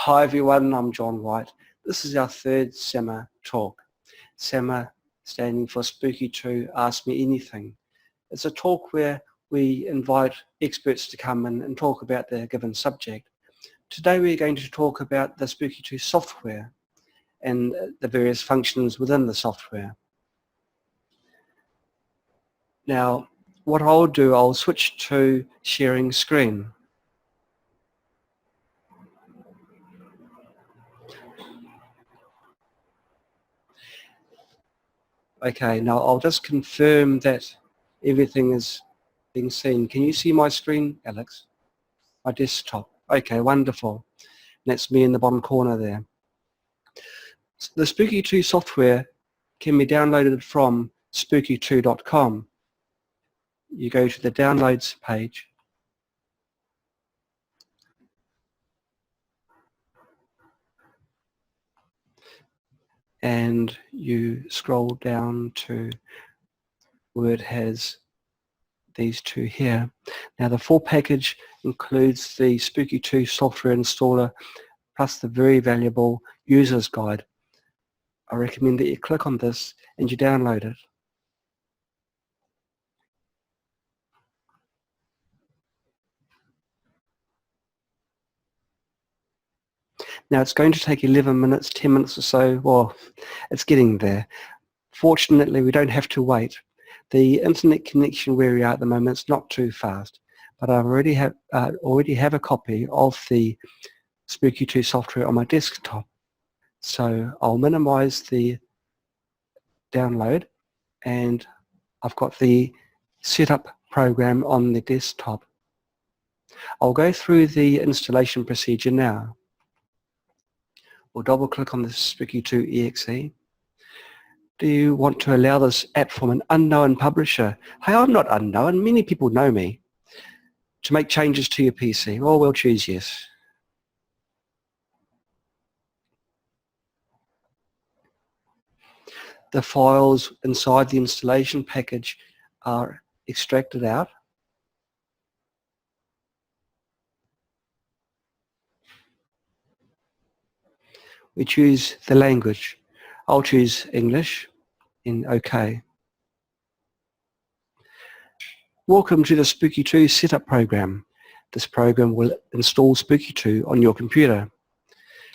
Hi everyone, I'm John White. This is our third SEMA talk. SEMA standing for Spooky2 Ask Me Anything. It's a talk where we invite experts to come in and talk about their given subject. Today we're going to talk about the Spooky2 software and the various functions within the software. Now, what I'll do, I'll switch to sharing screen. Okay, now I'll just confirm that everything is being seen. Can you see my screen, Alex? My desktop. Okay, wonderful. That's me in the bottom corner there. So the Spooky2 software can be downloaded from spooky2.com. You go to the downloads page. And you scroll down to where it has these two here. Now the full package includes the Spooky2 software installer plus the very valuable user's guide. I recommend that you click on this and you download it. Now it's going to take 11 minutes, 10 minutes or so. Well, it's getting there. Fortunately, we don't have to wait. The internet connection where we are at the moment is not too fast, but I already have a copy of the Spooky2 software on my desktop. So I'll minimize the download and I've got the setup program on the desktop. I'll go through the installation procedure now. We'll double click on the Spooky2 exe. Do you want to allow this app from an unknown publisher? Hey, I'm not unknown, many people know me. To make changes to your PC? Well, we'll choose yes. The files inside the installation package are extracted out. We choose the language. I'll choose English in OK. Welcome to the Spooky2 setup program. This program will install Spooky2 on your computer.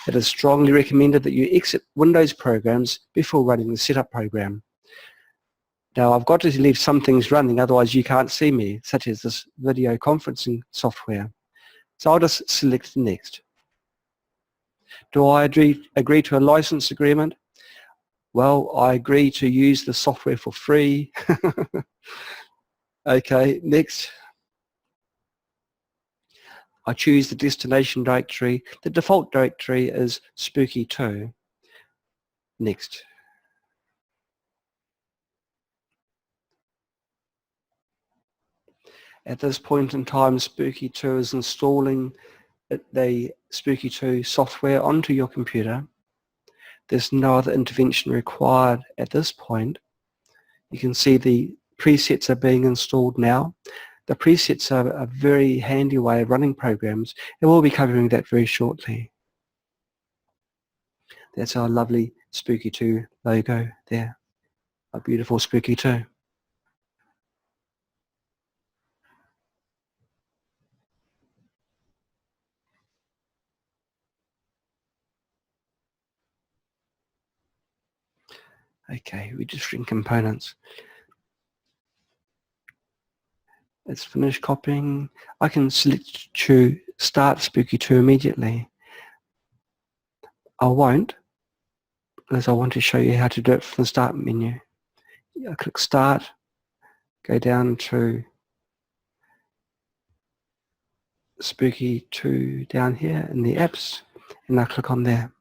It is strongly recommended that you exit Windows programs before running the setup program. Now I've got to leave some things running, otherwise you can't see me, such as this video conferencing software. So I'll just select Next. Do I agree to a license agreement? Well, I agree to use the software for free. Okay, next. I choose the destination directory. The default directory is Spooky2. Next. At this point in time, Spooky2 is installing the Spooky2 software onto your computer. There's no other intervention required at this point. You can see the presets are being installed now. The presets are a very handy way of running programs, and we'll be covering that very shortly. That's our lovely Spooky2 logo there. A beautiful Spooky2. Okay, registering components. It's finished copying. I can select to start Spooky2 immediately. I won't, because I want to show you how to do it from the start menu. I click Start, go down to Spooky2 down here in the apps, and I click on there.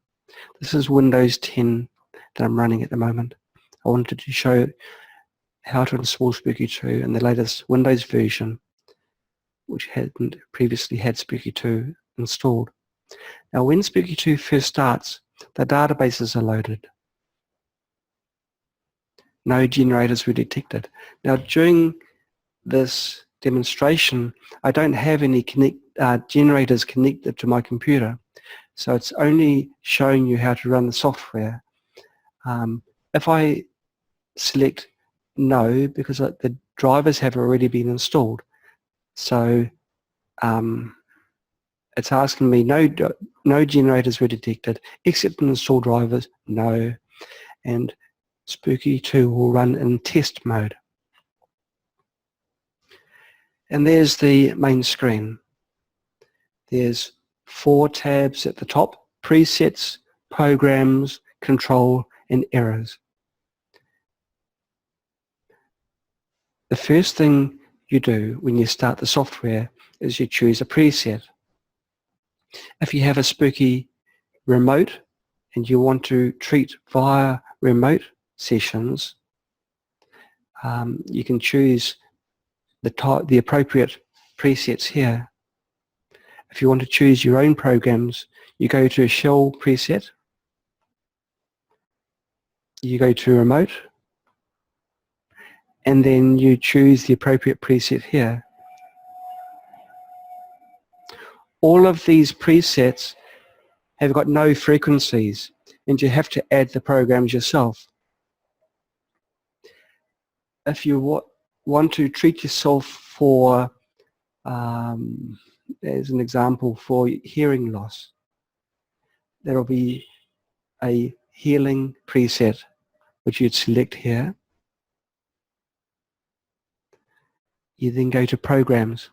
This is Windows 10 that I'm running at the moment. I wanted to show how to install Spooky2 in the latest Windows version, which hadn't previously had Spooky2 installed. Now when Spooky2 first starts, the databases are loaded. No generators were detected. Now during this demonstration, I don't have any generators connected to my computer. So it's only showing you how to run the software. If I select no, because the drivers have already been installed, so it's asking me no generators were detected except in installed drivers, no, and Spooky2 will run in test mode. And there's the main screen. There's 4 tabs at the top: presets, programs, control, and errors. The first thing you do when you start the software is you choose a preset. If you have a Spooky remote and you want to treat via remote sessions, you can choose the appropriate presets here. If you want to choose your own programs, you go to Shell preset, you go to Remote, and then you choose the appropriate preset here. All of these presets have got no frequencies, and you have to add the programs yourself. If you want to treat yourself for, as an example, for hearing loss, there will be a healing preset which you'd select here. You then go to Programs.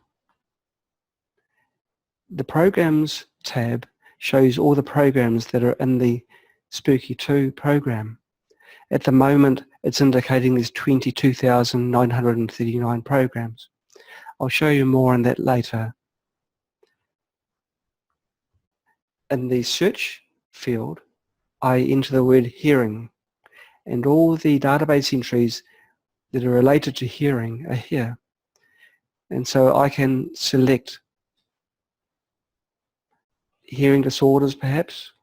The Programs tab shows all the programs that are in the Spooky2 program. At the moment, it's indicating there's 22,939 programs. I'll show you more on that later. In the search field, I enter the word hearing, and all the database entries that are related to hearing are here. And so I can select hearing disorders perhaps,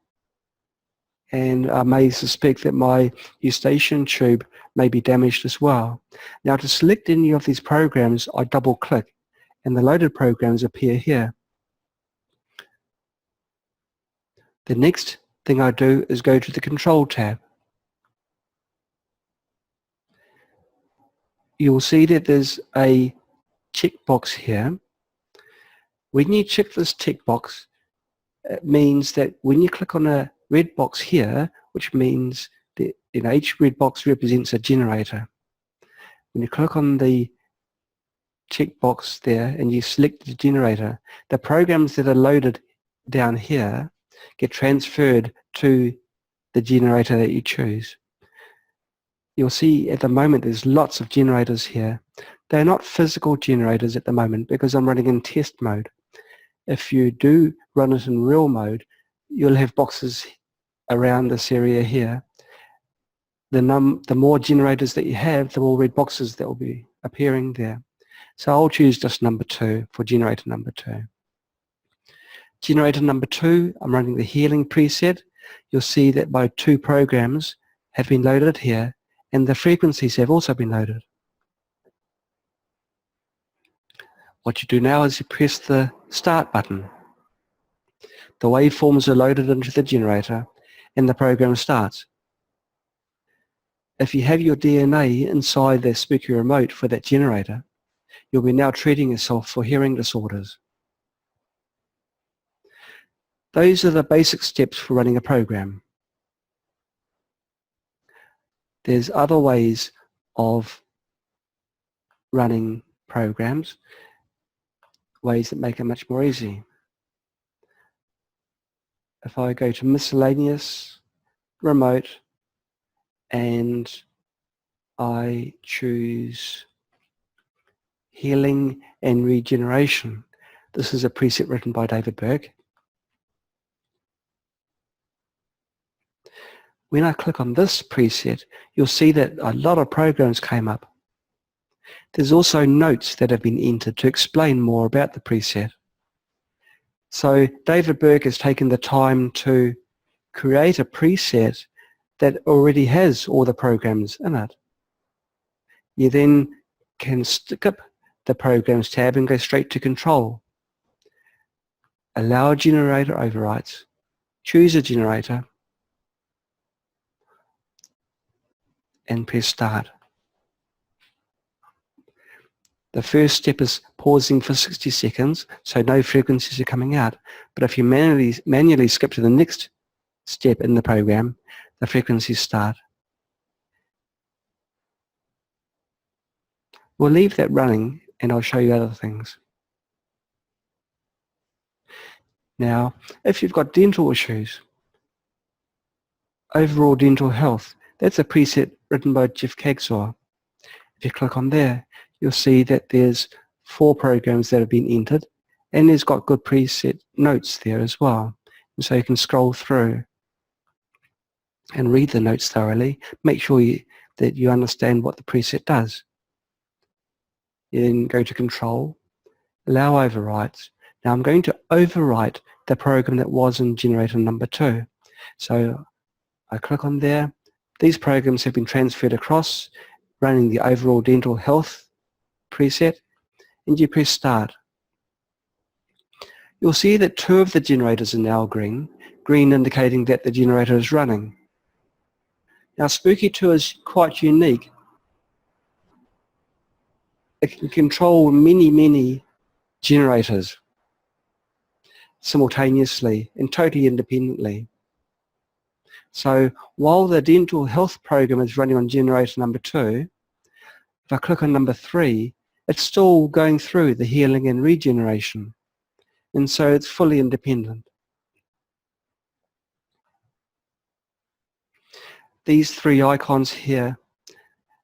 and I may suspect that my eustachian tube may be damaged as well. Now to select any of these programs, I double click and the loaded programs appear here. The next thing I do is go to the Control tab. You'll see that there's a checkbox here. When you check this checkbox, it means that when you click on a red box here, which means that each red box represents a generator. When you click on the checkbox there and you select the generator, the programs that are loaded down here get transferred to the generator that you choose. You'll see at the moment there's lots of generators here. They're not physical generators at the moment because I'm running in test mode. If you do run it in real mode, you'll have boxes around this area here. The more generators that you have, the more red boxes that will be appearing there. So I'll choose just number 2 for generator number 2. Generator number 2, I'm running the healing preset. You'll see that my 2 programs have been loaded here and the frequencies have also been loaded. What you do now is you press the start button. The waveforms are loaded into the generator and the program starts. If you have your DNA inside the Spooky remote for that generator, you'll be now treating yourself for hearing disorders. Those are the basic steps for running a program. There's other ways of running programs, ways that make it much more easy. If I go to miscellaneous, remote, and I choose healing and regeneration. This is a preset written by David Burke. When I click on this preset, you'll see that a lot of programs came up. There's also notes that have been entered to explain more about the preset. So David Burke has taken the time to create a preset that already has all the programs in it. You then can skip the Programs tab and go straight to Control. Allow generator overrides. choose a generator and press start. The first step is pausing for 60 seconds, so no frequencies are coming out. But if you manually skip to the next step in the program, the frequencies start. We'll leave that running and I'll show you other things. Now, if you've got dental issues, overall dental health, that's a preset written by Jeff Kagsaw. If you click on there, you'll see that there's 4 programs that have been entered, and there's got good preset notes there as well. And so you can scroll through and read the notes thoroughly, make sure that you understand what the preset does. You then go to Control, Allow Overwrites. Now I'm going to overwrite the program that was in generator number 2. So I click on there. These programs have been transferred across, running the overall dental health preset, and you press start. You'll see that 2 of the generators are now green indicating that the generator is running. Now Spooky2 is quite unique. It can control many generators simultaneously and totally independently. So while the dental health program is running on generator number 2, if I click on number 3, it's still going through the healing and regeneration. And so it's fully independent. These 3 icons here,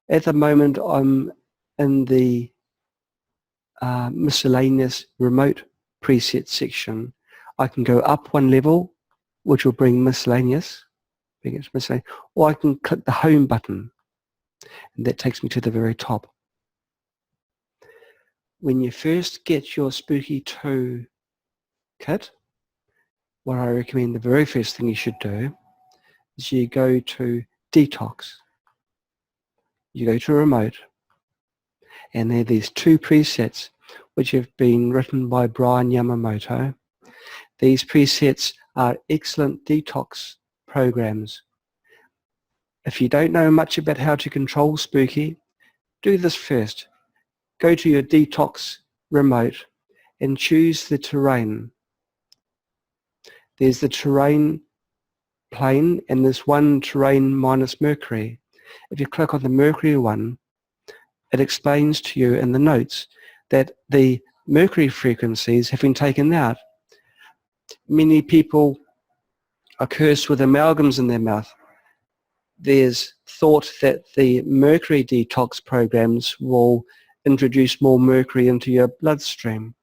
at the moment I'm in the miscellaneous remote preset section. I can go up 1 level, which will bring miscellaneous, or I can click the home button, and that takes me to the very top. When you first get your Spooky2 kit, what I recommend, the very first thing you should do is you go to Detox, you go to Remote, and there are these 2 presets which have been written by Brian Yamamoto. These presets are excellent detox programs. If you don't know much about how to control Spooky, do this first. Go to your Detox remote and choose the terrain. There's the terrain plane and there's one terrain minus Mercury. If you click on the Mercury one, it explains to you in the notes that the Mercury frequencies have been taken out. Many people are cursed with amalgams in their mouth. There's thought that the mercury detox programs will introduce more mercury into your bloodstream.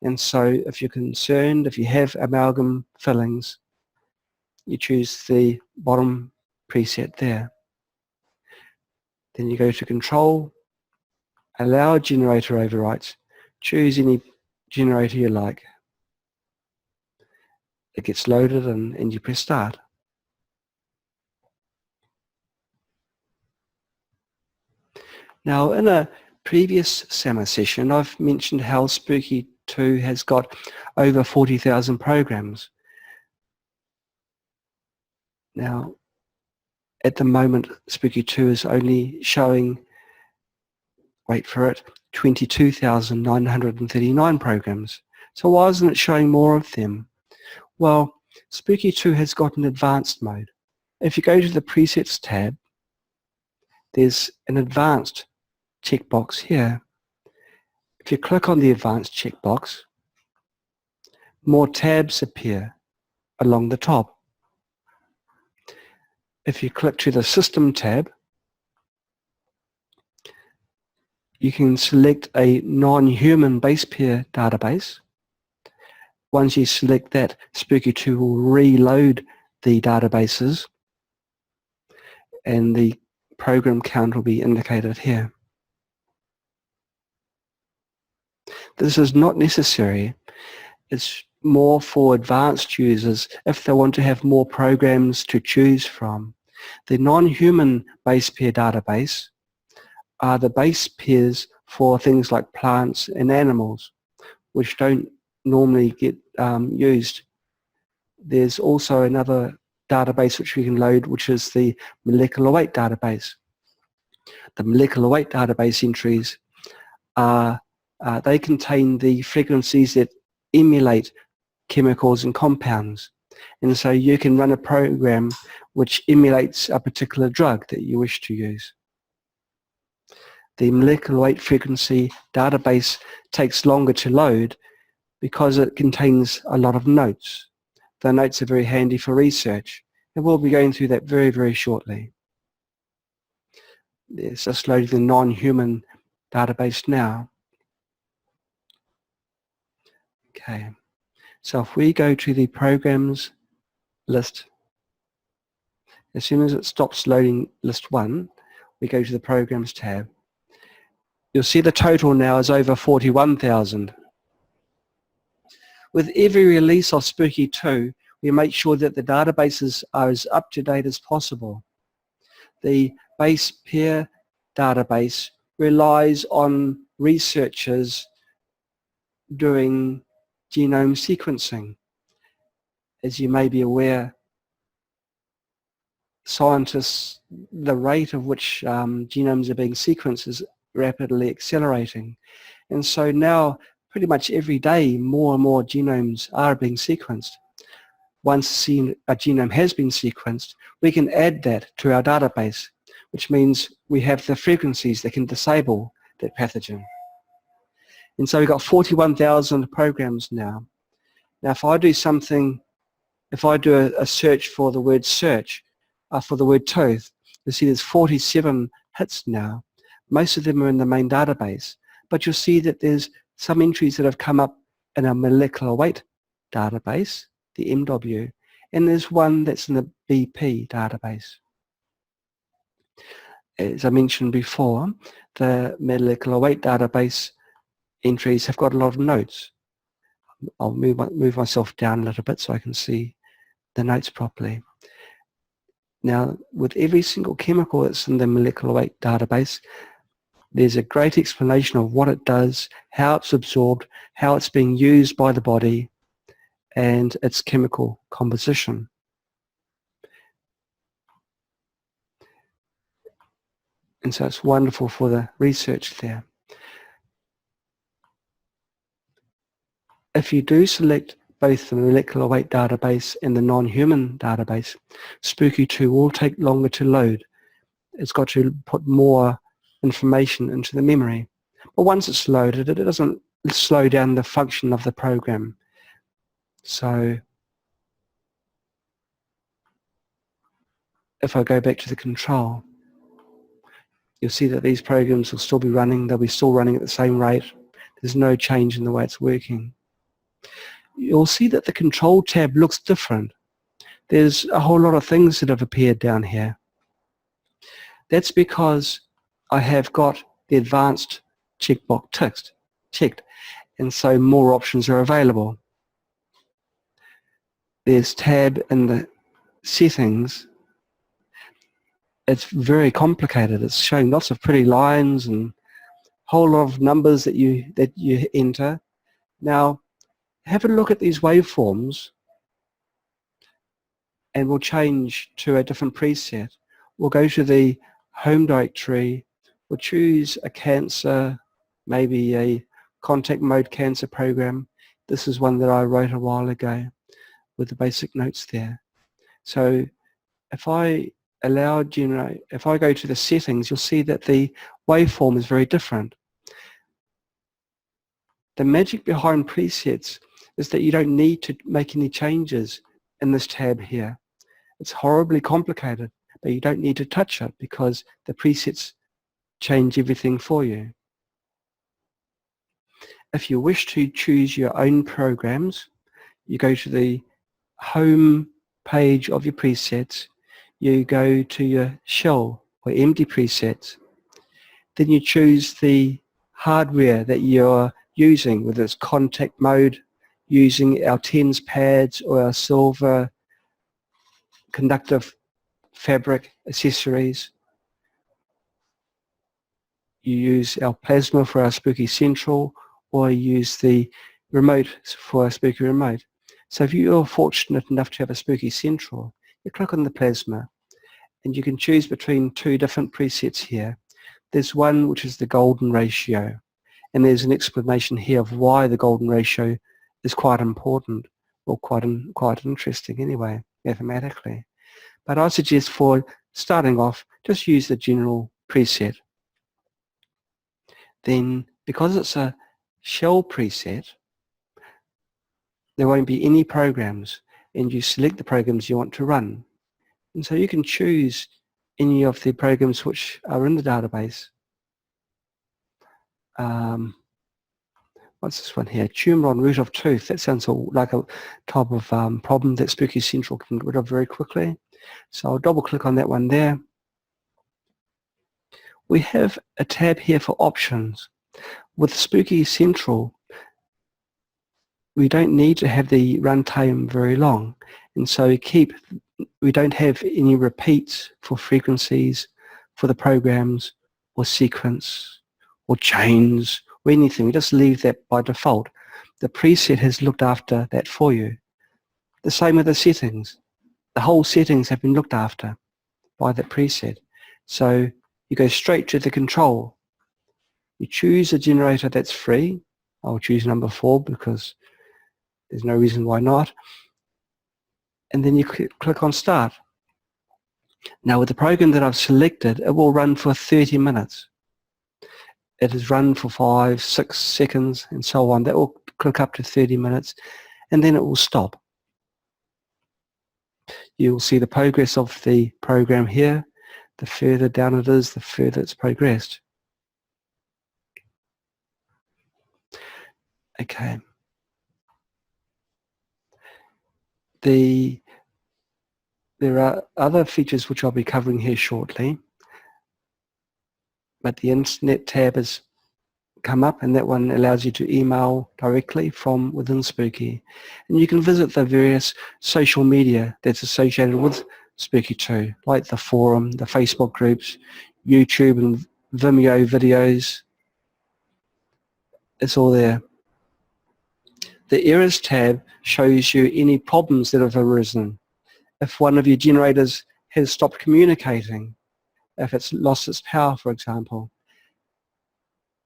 And so if you're concerned, if you have amalgam fillings, you choose the bottom preset there. Then you go to Control, Allow Generator Overwrites. Choose any generator you like. It gets loaded and you press Start. Now, in a previous summer session, I've mentioned how Spooky2 has got over 40,000 programs. Now, at the moment, Spooky2 is only showing, wait for it, 22,939 programs. So why isn't it showing more of them? Well, Spooky2 has got an advanced mode. If you go to the Presets tab, there's an advanced checkbox here. If you click on the advanced checkbox, more tabs appear along the top. If you click to the System tab, you can select a non-human base pair database. Once you select that, Spooky2 will reload the databases and the program count will be indicated here. This is not necessary. It's more for advanced users if they want to have more programs to choose from. The non-human base pair database are the base pairs for things like plants and animals, which don't normally get used. there's also another database which we can load, which is the molecular weight database. The molecular weight database entries are, they contain the frequencies that emulate chemicals and compounds. And so you can run a program which emulates a particular drug that you wish to use. The molecular weight frequency database takes longer to load because it contains a lot of notes. The notes are very handy for research, and we'll be going through that very, very shortly. It's just loading the non-human database now. Okay, so if we go to the programs list, as soon as it stops loading list 1, we go to the programs tab. You'll see the total now is over 41,000. With every release of Spooky2, we make sure that the databases are as up to date as possible. The base pair database relies on researchers doing genome sequencing. As you may be aware, scientists, the rate of which genomes are being sequenced is rapidly accelerating. And so now, pretty much every day, more and more genomes are being sequenced. Once a genome has been sequenced, we can add that to our database, which means we have the frequencies that can disable that pathogen. And so we've got 41,000 programs now. Now, if I do something, if I do a search for the word search, for the word tooth, you'll see there's 47 hits now. Most of them are in the main database, but you'll see that there's some entries that have come up in a molecular weight database, the MW, and there's one that's in the BP database. As I mentioned before, the molecular weight database entries have got a lot of notes. I'll move myself down a little bit so I can see the notes properly. Now, with every single chemical that's in the molecular weight database, there's a great explanation of what it does, how it's absorbed, how it's being used by the body, and its chemical composition. And so it's wonderful for the research there. If you do select both the molecular weight database and the non-human database, Spooky2 will take longer to load. It's got to put more information into the memory. But once it's loaded, it doesn't slow down the function of the program. So if I go back to the control, you'll see that these programs will still be running. They'll be still running at the same rate. There's no change in the way it's working. You'll see that the control tab looks different. There's a whole lot of things that have appeared down here. That's because I have got the advanced checkbox checked, and so more options are available. There's tab in the settings. It's very complicated. It's showing lots of pretty lines and a whole lot of numbers that you enter. Now, have a look at these waveforms, and we'll change to a different preset. We'll go to the home directory. We'll choose a cancer, maybe a contact mode cancer program. This is one that I wrote a while ago with the basic notes there. So if I if I go to the settings, you'll see that the waveform is very different. The magic behind presets is that you don't need to make any changes in this tab here. It's horribly complicated, but you don't need to touch it because the presets change everything for you. If you wish to choose your own programs, you go to the home page of your presets, you go to your shell or empty presets, then you choose the hardware that you're using, whether it's contact mode, using our TENS pads or our silver conductive fabric accessories. You use our plasma for our Spooky Central, or use the remote for our Spooky Remote. So if you're fortunate enough to have a Spooky Central, you click on the plasma and you can choose between two different presets here. There's one which is the golden ratio, and there's an explanation here of why the golden ratio is quite important, or quite interesting anyway, mathematically. But I suggest for starting off, just use the general preset. Then, because it's a shell preset, there won't be any programs, and you select the programs you want to run. And so you can choose any of the programs which are in the database. What's this one here? Tumor on root of tooth. That sounds like a type of problem that Spooky Central can get rid of very quickly. So I'll double click on that one there. We have a tab here for options. With Spooky Central, we don't need to have the runtime very long, and so we don't have any repeats for frequencies for the programs or sequence or chains or anything. We just leave that by default. The preset has looked after that for you. The same with the settings. The whole settings have been looked after by the preset. So you go straight to the control. You choose a generator that's free. I'll choose number 4 because there's no reason why not. And then you click on start. Now with the program that I've selected, it will run for 30 minutes. It is run for 5, 6 seconds and so on. That will click up to 30 minutes and then it will stop. You'll see the progress of the program here. The further down it is, the further it's progressed. Okay. There are other features which I'll be covering here shortly, but the Internet tab has come up, and that one allows you to email directly from within Spooky. And you can visit the various social media that's associated with Spooky2, like the forum, the Facebook groups, YouTube and Vimeo videos. It's all there. The errors tab shows you any problems that have arisen. If one of your generators has stopped communicating, if it's lost its power, for example,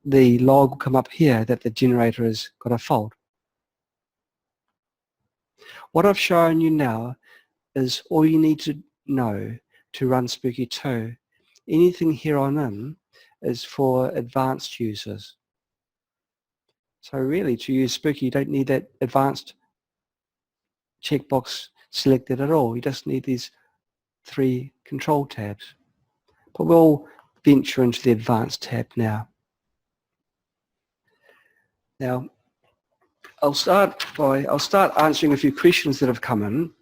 the log will come up here that the generator has got a fault. What I've shown you now is all you need to know to run Spooky2. Anything here on in is for advanced users. So really, to use Spooky, you don't need that advanced checkbox selected at all. You just need these 3 control tabs. But we'll venture into the advanced tab now. Now, I'll start answering a few questions that have come in.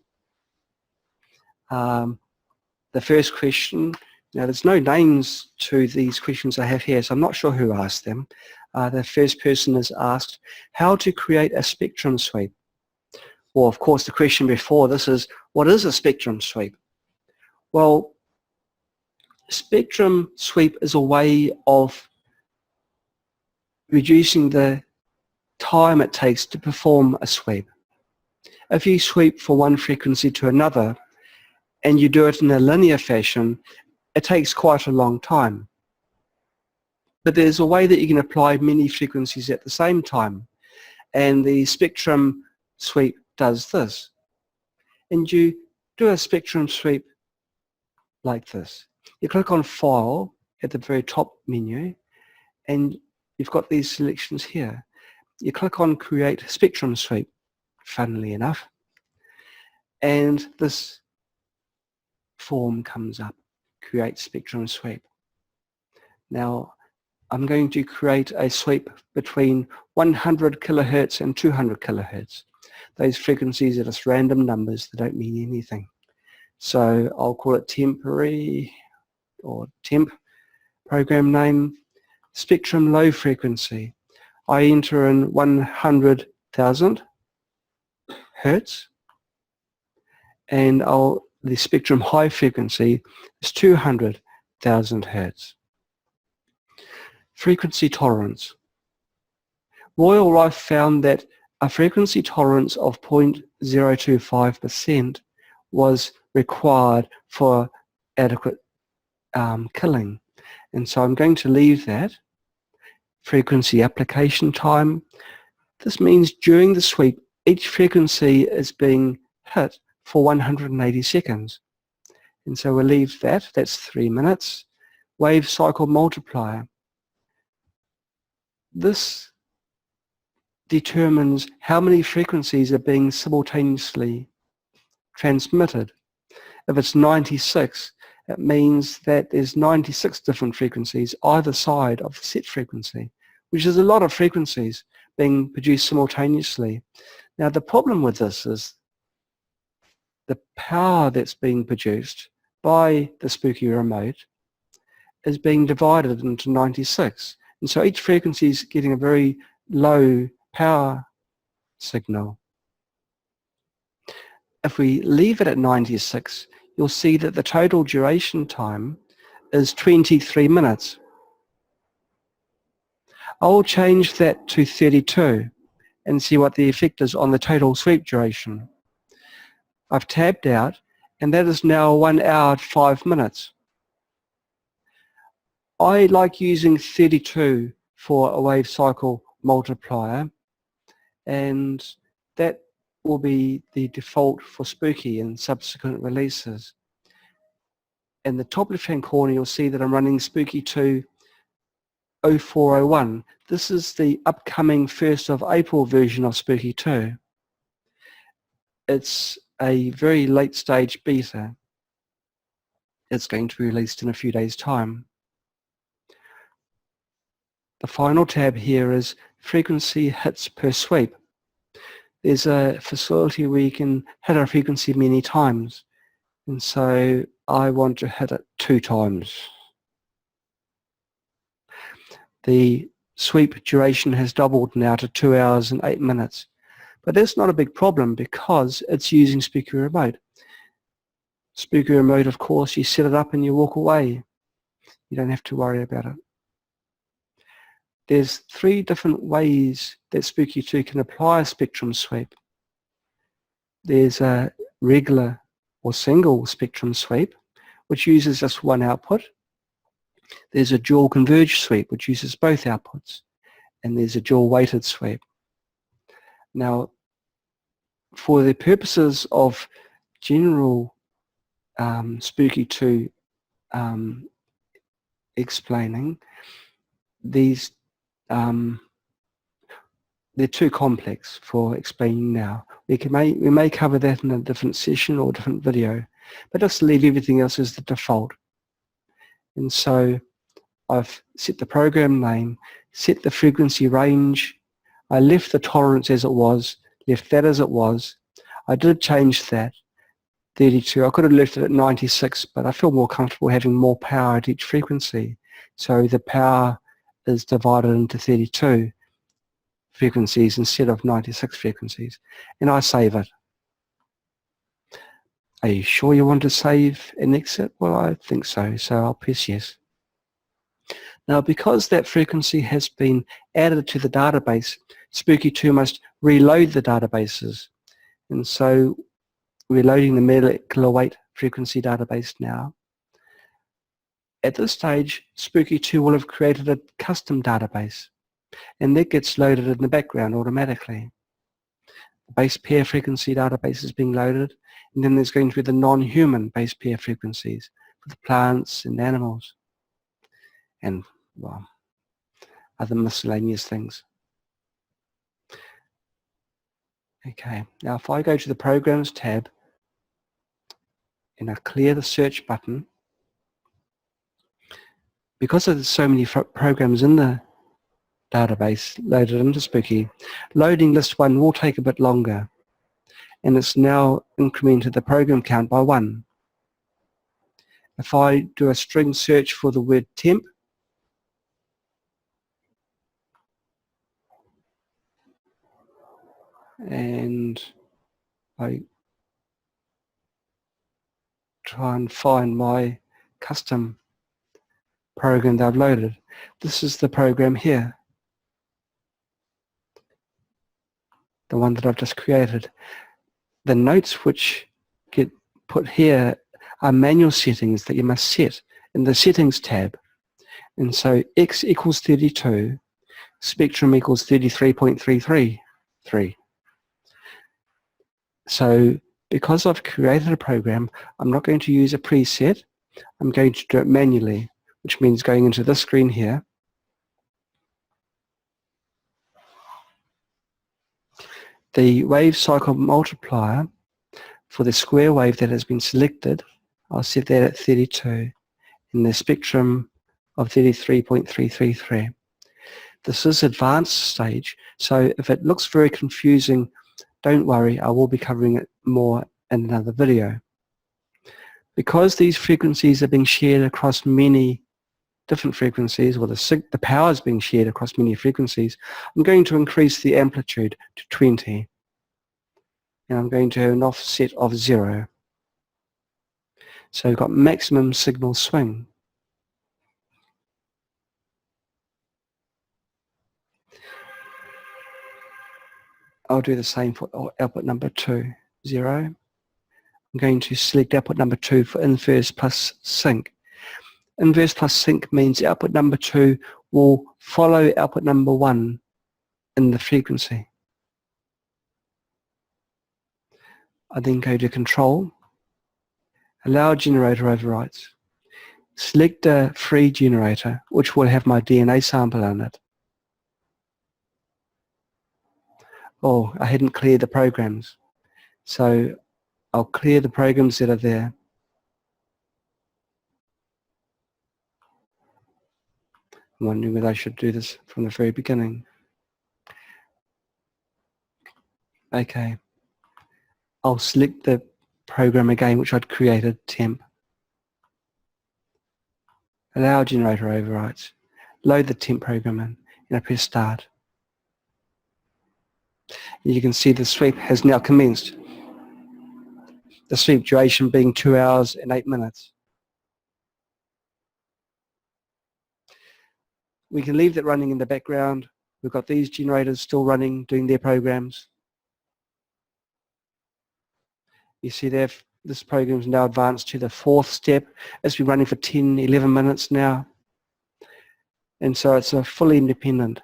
The first question, now there's no names to these questions I have here, so I'm not sure who asked them. The first person has asked how to create a spectrum sweep. Well, of course, the question before this is, what is a spectrum sweep? Well, spectrum sweep is a way of reducing the time it takes to perform a sweep. If you sweep from one frequency to another and you do it in a linear fashion, it takes quite a long time. But there's a way that you can apply many frequencies at the same time, and the spectrum sweep does this. And you do a spectrum sweep like this. You click on File at the very top menu and you've got these selections here. You click on Create Spectrum Sweep, funnily enough, and this form comes up, Create Spectrum Sweep. Now I'm going to create a sweep between 100 kilohertz and 200 kilohertz. Those frequencies are just random numbers that don't mean anything. So I'll call it temporary or temp program name, spectrum low frequency. I enter in 100,000 hertz, and the spectrum high frequency is 200,000 hertz. Frequency tolerance. Royal Life found that a frequency tolerance of 0.025% was required for adequate killing. And so I'm going to leave that. Frequency application time. This means during the sweep, each frequency is being hit for 180 seconds. And so we'll leave that. That's 3 minutes. Wave cycle multiplier. This determines how many frequencies are being simultaneously transmitted. If it's 96, it means that there's 96 different frequencies either side of the set frequency, which is a lot of frequencies being produced simultaneously. Now the problem with this is the power that's being produced by the Spooky remote is being divided into 96. And so each frequency is getting a very low power signal. If we leave it at 96, you'll see that the total duration time is 23 minutes. I'll change that to 32 and see what the effect is on the total sweep duration. I've tabbed out, and that is now 1 hour 5 minutes. I like using 32 for a wave cycle multiplier, and that will be the default for Spooky in subsequent releases. In the top left-hand corner, you'll see that I'm running Spooky2 0401. This is the upcoming 1st of April version of Spooky2. It's a very late stage beta. It's going to be released in a few days' time. The final tab here is frequency hits per sweep. There's a facility where you can hit a frequency many times, and so I want to hit it 2 times. The sweep duration has doubled now to 2 hours and 8 minutes, but that's not a big problem because it's using Spooky Remote. Spooky Remote, of course, you set it up and you walk away. You don't have to worry about it. There's 3 different ways that Spooky2 can apply a spectrum sweep. There's a regular or single spectrum sweep, which uses just one output. There's a dual converged sweep, which uses both outputs. And there's a dual weighted sweep. Now, for the purposes of general Spooky2 explaining, these they're too complex for explaining now. We may cover that in a different session or different video, but just leave everything else as the default. And so I've set the program name, set the frequency range. I left the tolerance as it was, left that as it was. I did change that, 32. I could have left it at 96, but I feel more comfortable having more power at each frequency. So the power is divided into 32 frequencies instead of 96 frequencies, and I save it. Are you sure you want to save and exit? Well, I think so, so I'll press yes. Now, because that frequency has been added to the database, Spooky2 must reload the databases, and so we're loading the molecular weight frequency database now. At this stage, Spooky2 will have created a custom database, and that gets loaded in the background automatically. The base pair frequency database is being loaded, and then there's going to be the non-human base pair frequencies for the plants and animals and, well, other miscellaneous things. Okay, now if I go to the Programs tab and I clear the search button, because there's so many programs in the database loaded into Spooky, loading list 1 will take a bit longer, and it's now incremented the program count by 1. If I do a string search for the word temp, and I try and find my custom program that I've loaded, this is the program here. the one that I've just created. The notes which get put here are manual settings that you must set in the settings tab. And so X equals 32, spectrum equals 33.333. So because I've created a program, I'm not going to use a preset. I'm going to do it manually, which means going into this screen here. The wave cycle multiplier for the square wave that has been selected, I'll set that at 32 in the spectrum of 33.333. This is advanced stage, so if it looks very confusing, don't worry, I will be covering it more in another video. Because these frequencies are being shared across many different frequencies, or the power is being shared across many frequencies, I'm going to increase the amplitude to 20. And I'm going to have an offset of 0. So we've got maximum signal swing. I'll do the same for output number 2, 0. I'm going to select output number 2 for inverse plus sync. Inverse plus sync means output number 2 will follow output number 1 in the frequency. I then go to Control, Allow Generator Overrides. Select a free generator, which will have my DNA sample in it. Oh, I hadn't cleared the programs. So I'll clear the programs that are there. I'm wondering whether I should do this from the very beginning. Okay. I'll select the program again, which I'd created, temp. Allow generator overrides. Load the temp program in, and I press start. And you can see the sweep has now commenced. The sweep duration being 2 hours and 8 minutes. We can leave that running in the background. We've got these generators still running, doing their programs. You see there, this program is now advanced to the 4th step. It's been running for 10, 11 minutes now. And so it's a fully independent,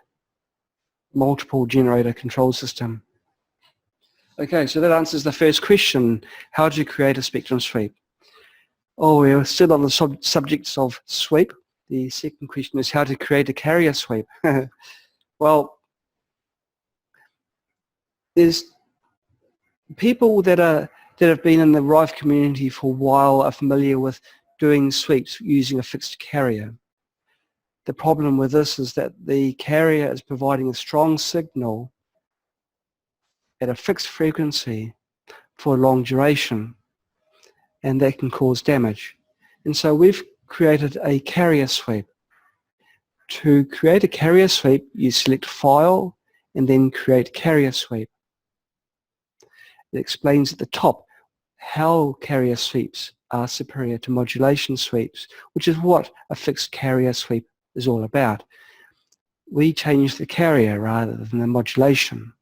multiple generator control system. Okay, so that answers the first question. How do you create a spectrum sweep? Oh, we're still on the subjects of sweep. The second question is how to create a carrier sweep. Well, there's people that have been in the Rife community for a while are familiar with doing sweeps using a fixed carrier. The problem with this is that the carrier is providing a strong signal at a fixed frequency for a long duration, and that can cause damage. And so we've created a carrier sweep. To create a carrier sweep, you select File and then Create Carrier Sweep. It explains at the top how carrier sweeps are superior to modulation sweeps, which is what a fixed carrier sweep is all about. We change the carrier rather than the modulation,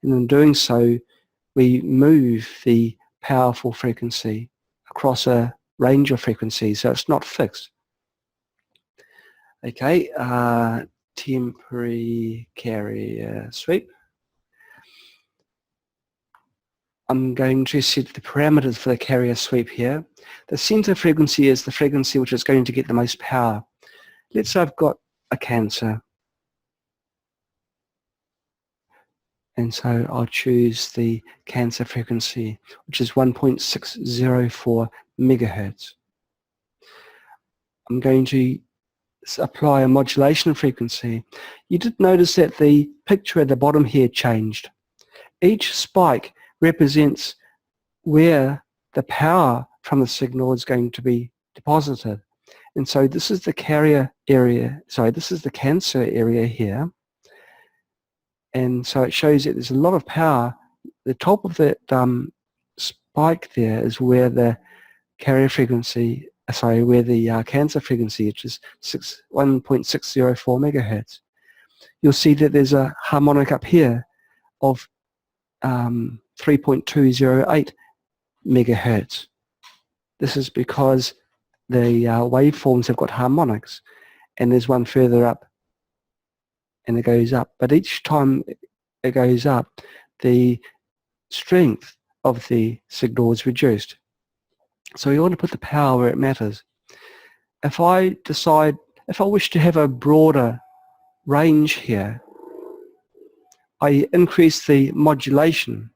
and in doing so we move the powerful frequency across a range of frequencies, so it's not fixed. Okay, temporary carrier sweep. I'm going to set the parameters for the carrier sweep here. The center frequency is the frequency which is going to get the most power. Let's say I've got a cancer. And so I'll choose the cancer frequency, which is 1.604 megahertz. I'm going to apply a modulation frequency. You did notice that the picture at the bottom here changed. Each spike represents where the power from the signal is going to be deposited. And so this is the carrier area, sorry, this is the cancer area here. And so it shows that there's a lot of power. The top of that spike there is where the carrier frequency, where the cancer frequency, which is 1.604 megahertz. You'll see that there's a harmonic up here of 3.208 megahertz. This is because the waveforms have got harmonics, and there's one further up and it goes up. But each time it goes up, the strength of the signal is reduced. So you want to put the power where it matters. If I wish to have a broader range here, I increase the modulation.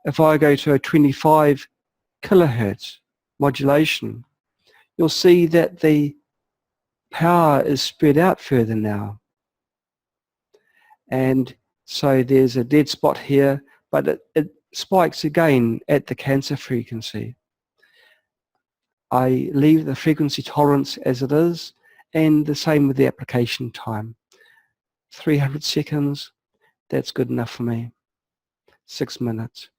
If I go to a 25 kilohertz modulation, you'll see that the power is spread out further now. And so there's a dead spot here, but it spikes again at the cancer frequency. I leave the frequency tolerance as it is, and the same with the application time. 300 seconds, that's good enough for me. 6 minutes.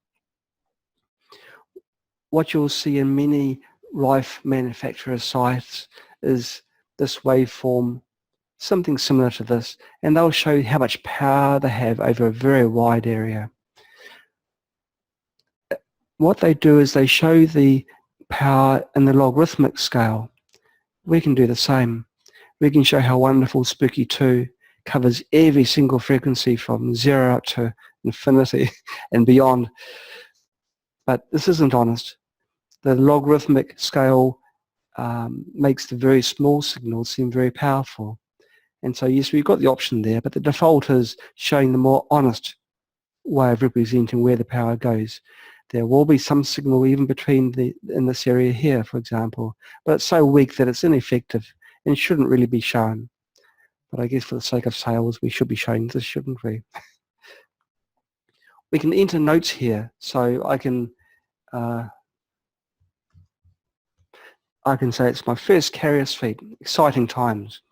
What you'll see in many rife manufacturer sites is this waveform, something similar to this, and they'll show you how much power they have over a very wide area. What they do is they show the power in the logarithmic scale. We can do the same. We can show how wonderful Spooky2 covers every single frequency from 0 up to infinity and beyond. But this isn't honest. The logarithmic scale makes the very small signals seem very powerful. And so yes, we've got the option there, but the default is showing the more honest way of representing where the power goes. There will be some signal even in this area here, for example, but it's so weak that it's ineffective and shouldn't really be shown. But I guess for the sake of sales, we should be showing this, shouldn't we? We can enter notes here, so I can say it's my first carrier sweep, exciting times.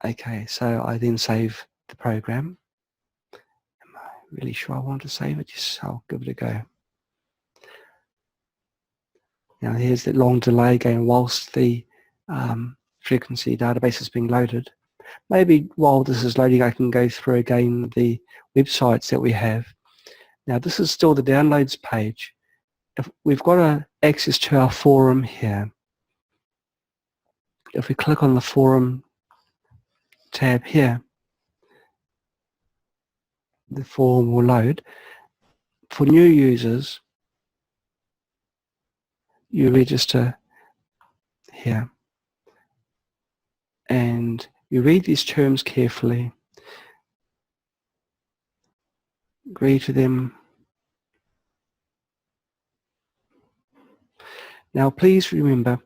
Okay, so I then save the program. Am I really sure I want to save it? Yes, I'll give it a go. Now here's that long delay going whilst the frequency database is being loaded. Maybe while this is loading I can go through again the websites that we have. Now this is still the downloads page. If we've got access to our forum here. If we click on the forum tab here, the forum will load. For new users, you register here and you read these terms carefully, agree to them. Now please remember,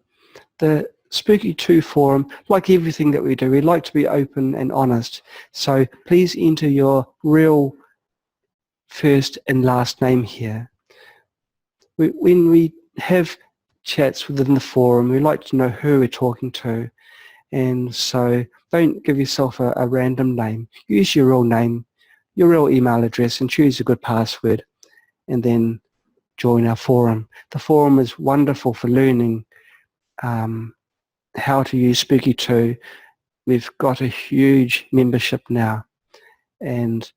the Spooky2 forum, like everything that we do, we like to be open and honest. So please enter your real first and last name here. When we have chats within the forum, we like to know who we're talking to. And so don't give yourself a random name. Use your real name, your real email address, and choose a good password. And then join our forum. The forum is wonderful for learning how to use Spooky2. We've got a huge membership now, and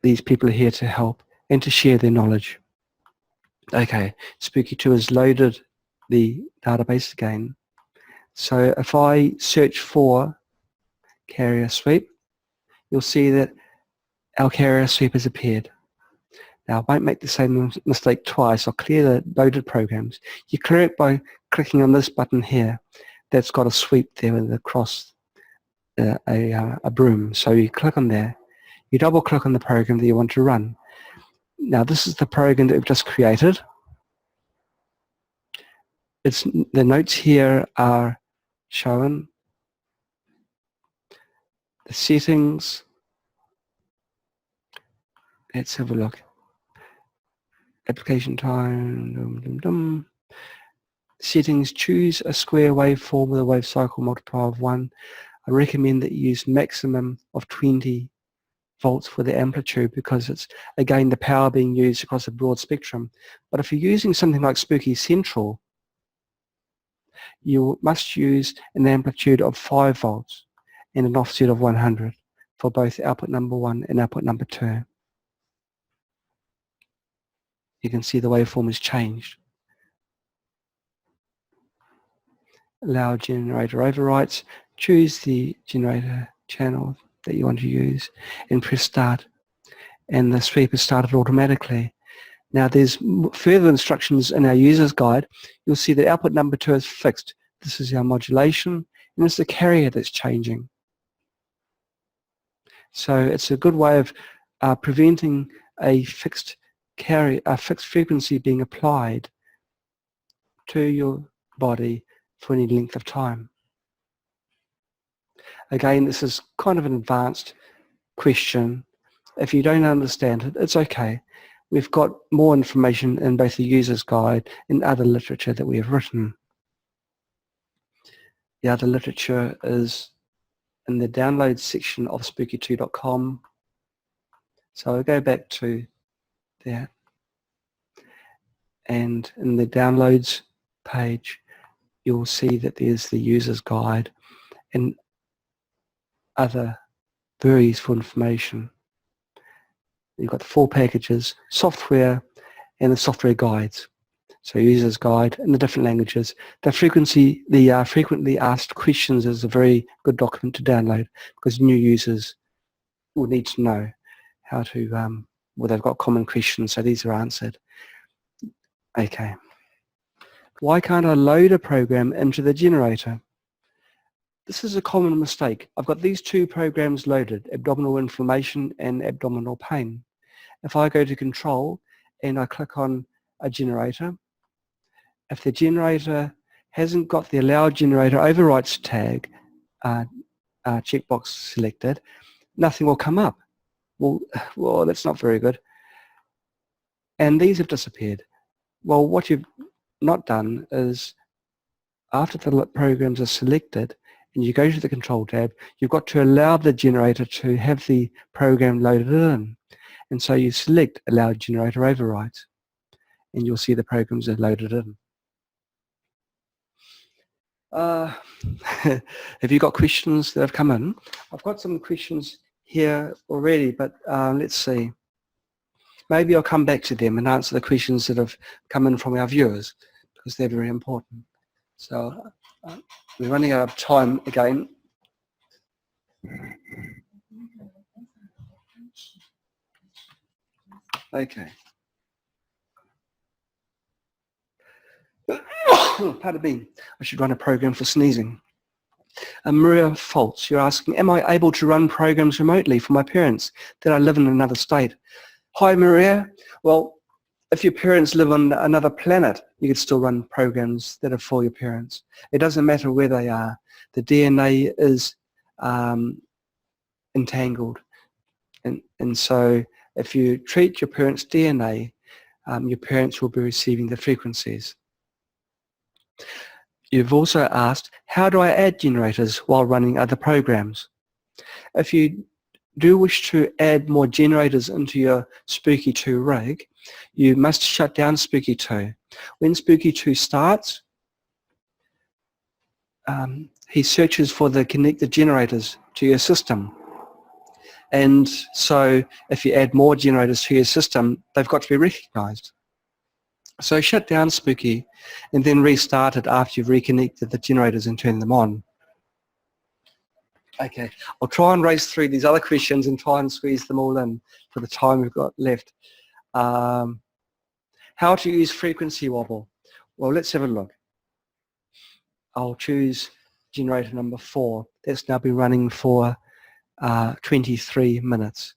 these people are here to help and to share their knowledge. Okay, Spooky2 has loaded the database again. So if I search for carrier sweep, you'll see that our carrier sweep has appeared. Now I won't make the same mistake twice. I'll clear the loaded programs. You clear it by clicking on this button here. That's got a sweep there with across a broom. So you click on there. You double click on the program that you want to run. Now this is the program that we've just created. The notes here are shown. The settings. Let's have a look. Application time. Settings, choose a square waveform with a wave cycle multiplier of 1. I recommend that you use maximum of 20 volts for the amplitude because it's, again, the power being used across a broad spectrum. But if you're using something like Spooky Central, you must use an amplitude of 5 volts and an offset of 100 for both output number 1 and output number 2. You can see the waveform has changed. Allow generator overrides. Choose the generator channel that you want to use and press start. And the sweep is started automatically. Now there's further instructions in our user's guide. You'll see that output number 2 is fixed. This is our modulation, and it's the carrier that's changing. So it's a good way of preventing a fixed frequency being applied to your body for any length of time. Again, this is kind of an advanced question. If you don't understand it, it's okay. We've got more information in both the user's guide and other literature that we have written. The other literature is in the downloads section of spooky2.com. So I'll go back to that. And in the downloads page, you'll see that there's the user's guide and other very useful information. You've got the 4 packages, software, and the software guides. So user's guide in the different languages. The frequently asked questions is a very good document to download because new users will need to know how to, well, they've got common questions, so these are answered. Okay. Why can't I load a program into the generator? This is a common mistake. I've got these 2 programs loaded, abdominal inflammation and abdominal pain. If I go to control and I click on a generator, if the generator hasn't got the allow generator overrides tag checkbox selected, nothing will come up. Well, that's not very good. And these have disappeared. Well, what you've not done is after the programs are selected and you go to the control tab, you've got to allow the generator to have the program loaded in. And so you select allow generator overrides and you'll see the programs are loaded in. Have you got questions that have come in? I've got some questions here already, but let's see. Maybe I'll come back to them and answer the questions that have come in from our viewers because they're very important. So we're running out of time again. Okay. Pardon me. I should run a program for sneezing. Maria Foltz, you're asking, am I able to run programs remotely for my parents that I live in another state? Hi, Maria. Well, if your parents live on another planet, you could still run programs that are for your parents. It doesn't matter where they are. The DNA is entangled. And so if you treat your parents' DNA, your parents will be receiving the frequencies. You've also asked, how do I add generators while running other programs? If you do wish to add more generators into your Spooky2 rig, you must shut down Spooky2. When Spooky2 starts, he searches for the connected generators to your system. And so if you add more generators to your system, they've got to be recognized. So shut down Spooky and then restart it after you've reconnected the generators and turned them on. Okay, I'll try and race through these other questions and try and squeeze them all in for the time we've got left. How to use frequency wobble? Well, let's have a look. I'll choose generator number 4. That's now been running for 23 minutes.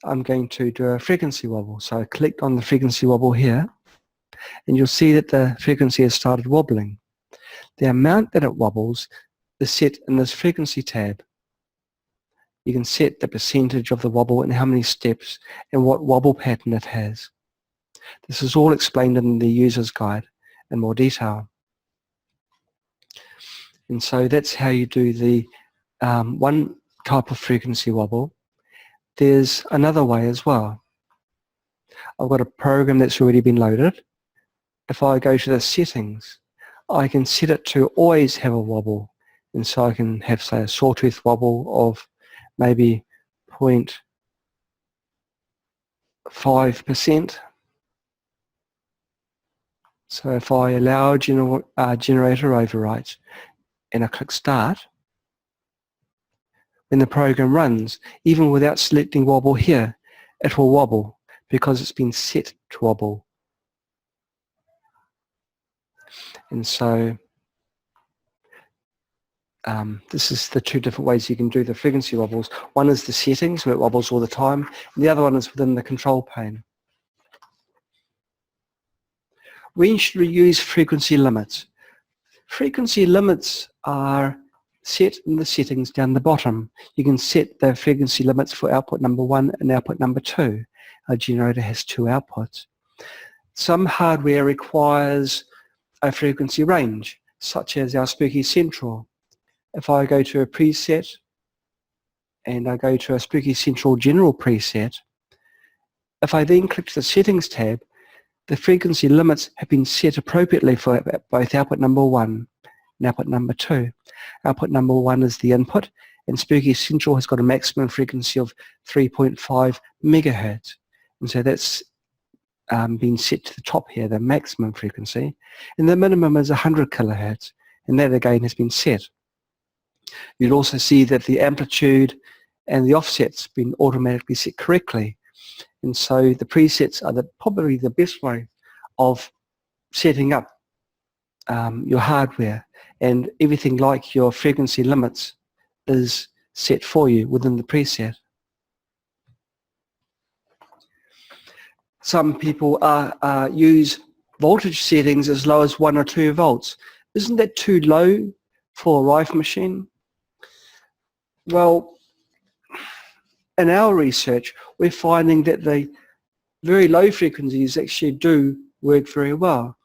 I'm going to do a frequency wobble. So I clicked on the frequency wobble here, and you'll see that the frequency has started wobbling. The amount that it wobbles is set in this frequency tab. You can set the percentage of the wobble and how many steps and what wobble pattern it has. This is all explained in the user's guide in more detail. And so that's how you do the one type of frequency wobble. There's another way as well. I've got a program that's already been loaded. If I go to the settings, I can set it to always have a wobble. And so I can have, say, a sawtooth wobble of maybe 0.5%. So if I allow generator overwrite and I click start, when the program runs, even without selecting wobble here, it will wobble because it's been set to wobble. And so this is the two different ways you can do the frequency wobbles. One is the settings, where it wobbles all the time, and the other one is within the control pane. When should we use frequency limits? Frequency limits are set in the settings down the bottom. You can set the frequency limits for output number 1 and output number 2. Our generator has 2 outputs. Some hardware requires a frequency range, such as our Spooky Central. If I go to a preset and I go to a Spooky Central General preset, if I then click the Settings tab, the frequency limits have been set appropriately for both output number 1 and output number 2. Output number 1 is the input, and Spooky Central has got a maximum frequency of 3.5 megahertz. And so that's been set to the top here, the maximum frequency. And the minimum is 100 kilohertz, and that again has been set. You'll also see that the amplitude and the offset's been automatically set correctly. And so the presets are probably the best way of setting up your hardware, and everything like your frequency limits is set for you within the preset. Some people use voltage settings as low as 1 or 2 volts. Isn't that too low for a rifle machine? Well, in our research, we're finding that the very low frequencies actually do work very well.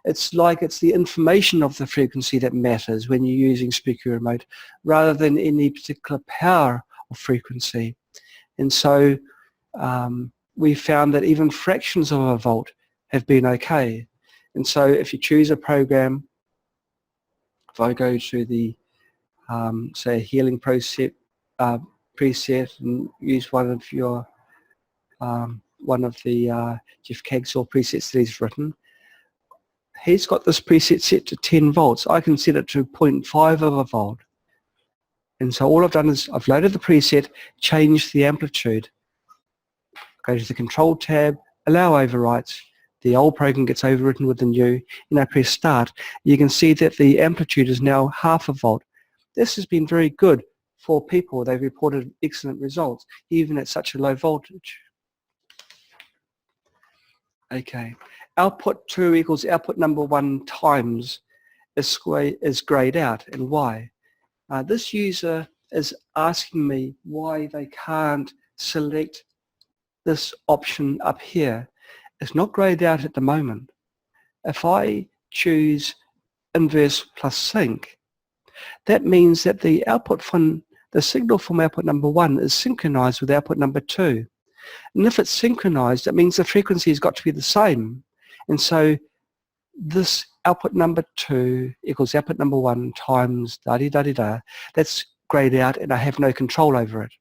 It's like it's the information of the frequency that matters when you're using Spooky Remote, rather than any particular power of frequency. And so we found that even fractions of a volt have been okay. And so if you choose a program, if I go to the say a healing preset and use one of the Jeff Cagshaw presets that he's written, he's got this preset set to 10 volts. I can set it to 0.5 of a volt. And so all I've done is I've loaded the preset, changed the amplitude, go to the control tab, allow overwrites, the old program gets overwritten with the new, and I press start. You can see that the amplitude is now half a volt. This has been very good for people. They've reported excellent results, even at such a low voltage. Okay, output 2 equals output number 1 times is grayed out, and why? This user is asking me why they can't select this option up here. It's not grayed out at the moment. If I choose inverse plus sync, that means that the output from the signal from output number 1 is synchronized with output number 2. And if it's synchronized, it means the frequency has got to be the same. And so this output number 2 equals output number 1 times da-di-da-di-da. That's grayed out and I have no control over it.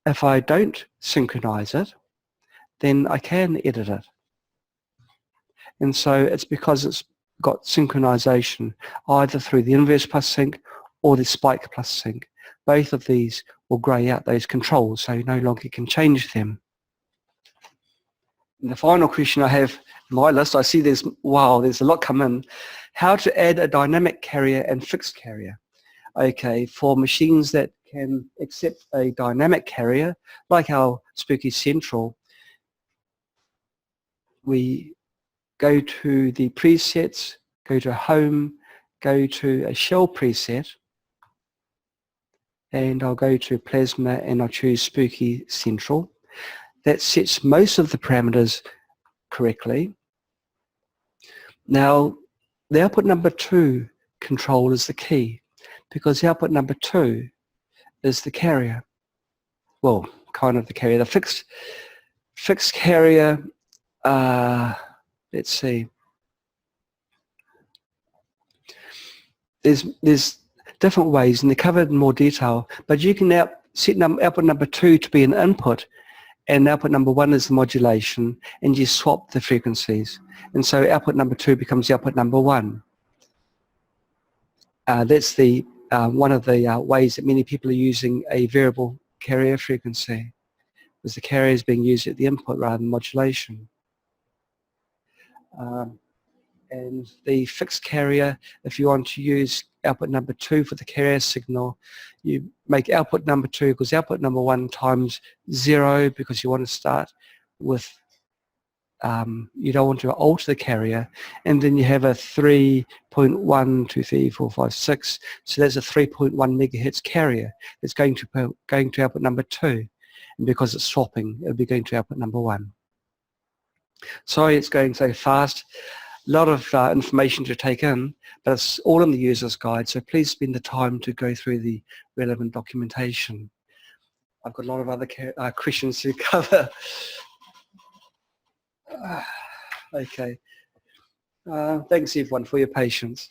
If I don't synchronize it, then I can edit it. And so it's because it's got synchronization either through the inverse plus sync or the spike plus sync. Both of these will grey out those controls, so you no longer can change them. And the final question I have in my list, I see there's a lot come in. How to add a dynamic carrier and fixed carrier. Okay, for machines that can accept a dynamic carrier, like our Spooky Central, we go to the presets, go to home, go to a shell preset, and I'll go to plasma and I'll choose Spooky Central. That sets most of the parameters correctly. Now, the output number 2 control is the key, because the output number 2 is the carrier. Well, kind of the carrier. The fixed carrier, let's see. There's different ways, and they're covered in more detail, but you can now set output number 2 to be an input, and output number 1 is the modulation, and you swap the frequencies. And so output number 2 becomes output number 1. That's the one of the ways that many people are using a variable carrier frequency, because the carrier is being used at the input rather than modulation. And the fixed carrier, if you want to use output number 2 for the carrier signal, you make output number 2 equals output number 1 times 0, because you want to start with, you don't want to alter the carrier, and then you have a 3.1, 2, 3, 4, 5, 6, so there's a 3.1 megahertz carrier that's going to output number 2, and because it's swapping, it'll be going to output number 1. Sorry it's going so fast. A lot of information to take in, but it's all in the user's guide, so please spend the time to go through the relevant documentation. I've got a lot of other questions to cover. Okay. Thanks everyone for your patience.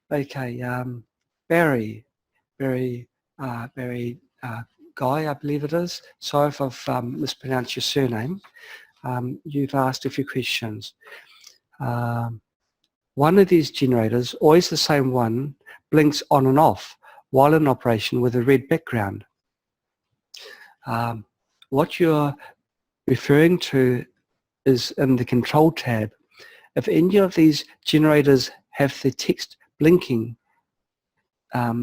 Okay, Barry Guy, I believe it is. Sorry if I've mispronounced your surname. You've asked a few questions. One of these generators, always the same one, blinks on and off while in operation with a red background. What you're referring to is in the control tab. If any of these generators have the text blinking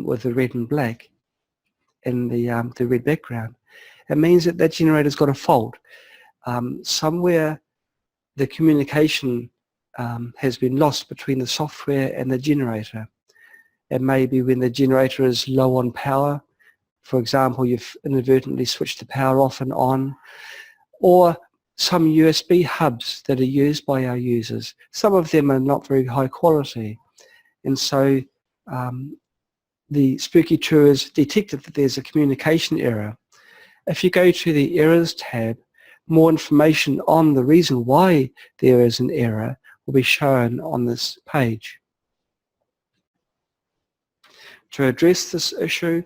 with the red and black in the red background, it means that that generator's got a fault. Somewhere the communication has been lost between the software and the generator. It may be when the generator is low on power. For example, you've inadvertently switched the power off and on, or some USB hubs that are used by our users. Some of them are not very high quality, and so the Spooky2 has detected that there's a communication error. If you go to the Errors tab, more information on the reason why there is an error will be shown on this page. To address this issue,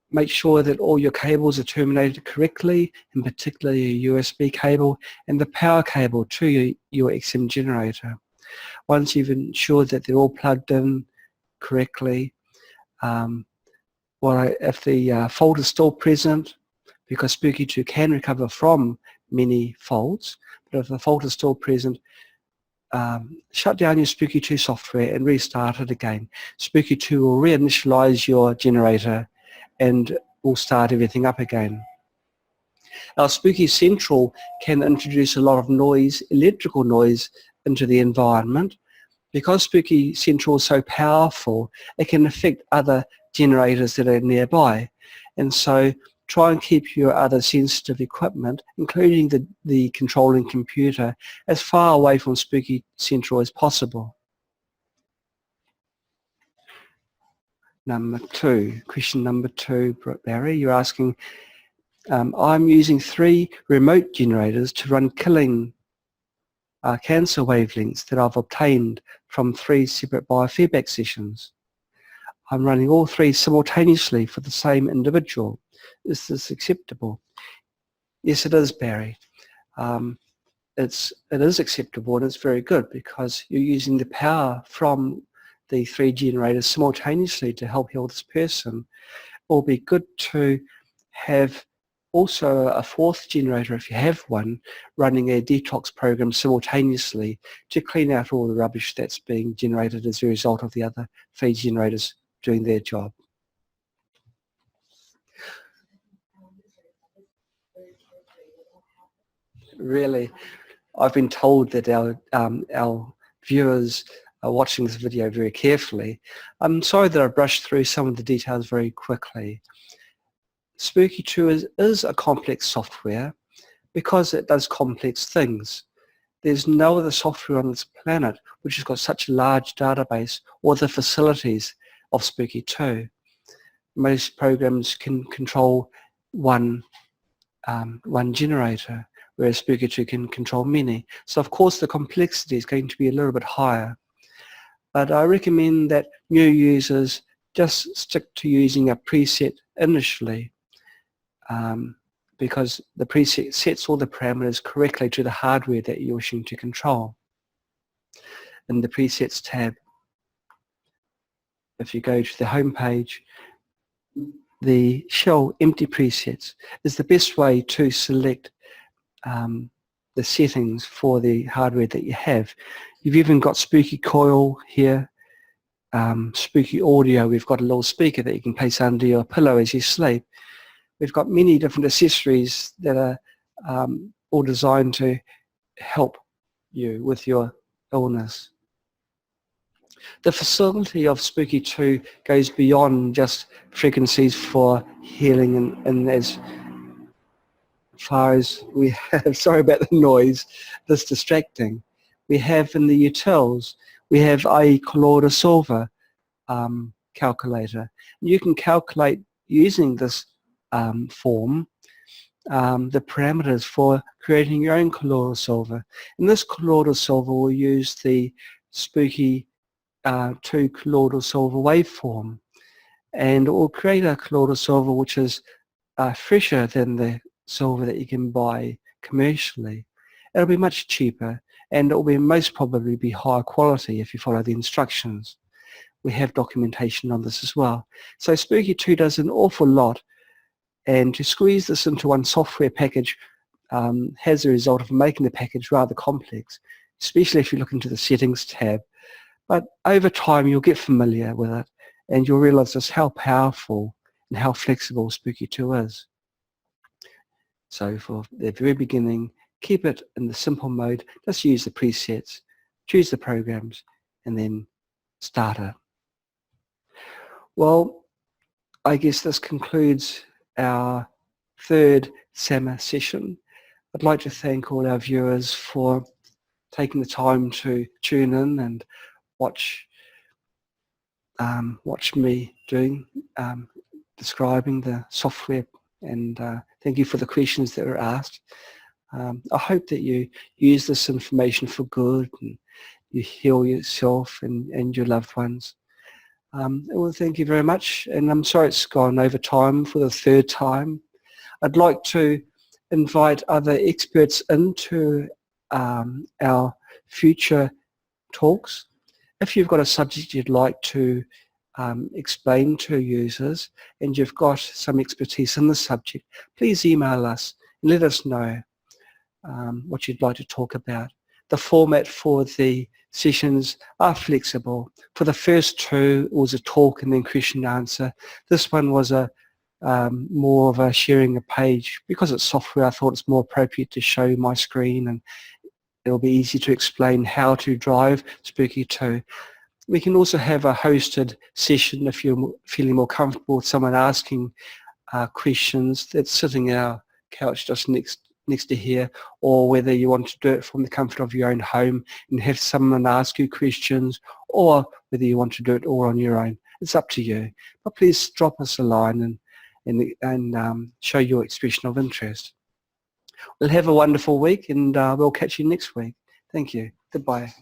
make sure that all your cables are terminated correctly, in particular your USB cable and the power cable to your XM generator. Once you've ensured that they're all plugged in correctly, if the fault is still present, because Spooky2 can recover from many faults, but if the fault is still present, shut down your Spooky2 software and restart it again. Spooky2 will reinitialize your generator and will start everything up again. Now, Spooky Central can introduce a lot of noise, electrical noise, into the environment. Because Spooky Central is so powerful, it can affect other generators that are nearby. And so try and keep your other sensitive equipment, including the controlling computer, as far away from Spooky Central as possible. Question number 2, Barry, you're asking, I'm using 3 remote generators to run killing cancer wavelengths that I've obtained from 3 separate biofeedback sessions. I'm running all 3 simultaneously for the same individual. Is this acceptable? Yes, it is, Barry. It is acceptable, and it's very good because you're using the power from the 3 generators simultaneously to help heal this person. It will be good to have also a 4th generator, if you have one, running a detox program simultaneously to clean out all the rubbish that's being generated as a result of the other 3 generators doing their job. Really, I've been told that our viewers are watching this video very carefully. I'm sorry that I brushed through some of the details very quickly. Spooky2 is a complex software because it does complex things. There's no other software on this planet which has got such a large database or the facilities of Spooky2. Most programs can control one generator, whereas Spooky2 can control many. So of course the complexity is going to be a little bit higher. But I recommend that new users just stick to using a preset initially. because the preset sets all the parameters correctly to the hardware that you're wishing to control. In the presets tab, if you go to the home page, the shell empty presets is the best way to select the settings for the hardware that you have. You've even got Spooky Coil here, Spooky Audio. We've got a little speaker that you can place under your pillow as you sleep. We've got many different accessories that are all designed to help you with your illness. The facility of Spooky2 goes beyond just frequencies for healing, and as far as we have, sorry about the noise, this distracting, we have in the utils, we have a colloidal solver calculator. You can calculate using this form the parameters for creating your own colloidal solver. And this colloidal solver will use the Spooky2 colloidal solver waveform, and it will create a colloidal solver which is fresher than the solver that you can buy commercially. It'll be much cheaper, and it will be most probably be higher quality if you follow the instructions. We have documentation on this as well. So Spooky2 does an awful lot, and to squeeze this into one software package has the result of making the package rather complex, especially if you look into the settings tab. But over time you'll get familiar with it, and you'll realize just how powerful and how flexible Spooky2 is. So for the very beginning, keep it in the simple mode, just use the presets, choose the programs, and then start it. Well, I guess this concludes our third SAMA session. I'd like to thank all our viewers for taking the time to tune in and watch me describing the software, and thank you for the questions that were asked. I hope that you use this information for good and you heal yourself and your loved ones. Well, thank you very much, and I'm sorry it's gone over time for the third time. I'd like to invite other experts into our future talks. If you've got a subject you'd like to explain to users and you've got some expertise in the subject, please email us and let us know what you'd like to talk about. The format for the sessions are flexible. For the first two, it was a talk and then question and answer. This one was a more of a sharing a page. Because it's software, I thought it's more appropriate to show my screen, and it'll be easy to explain how to drive Spooky2. We can also have a hosted session if you're feeling more comfortable with someone asking questions that's sitting in our couch just next to here, or whether you want to do it from the comfort of your own home and have someone ask you questions, or whether you want to do it all on your own. It's up to you. But please drop us a line and show your expression of interest. We'll have a wonderful week, and we'll catch you next week. Thank you. Goodbye.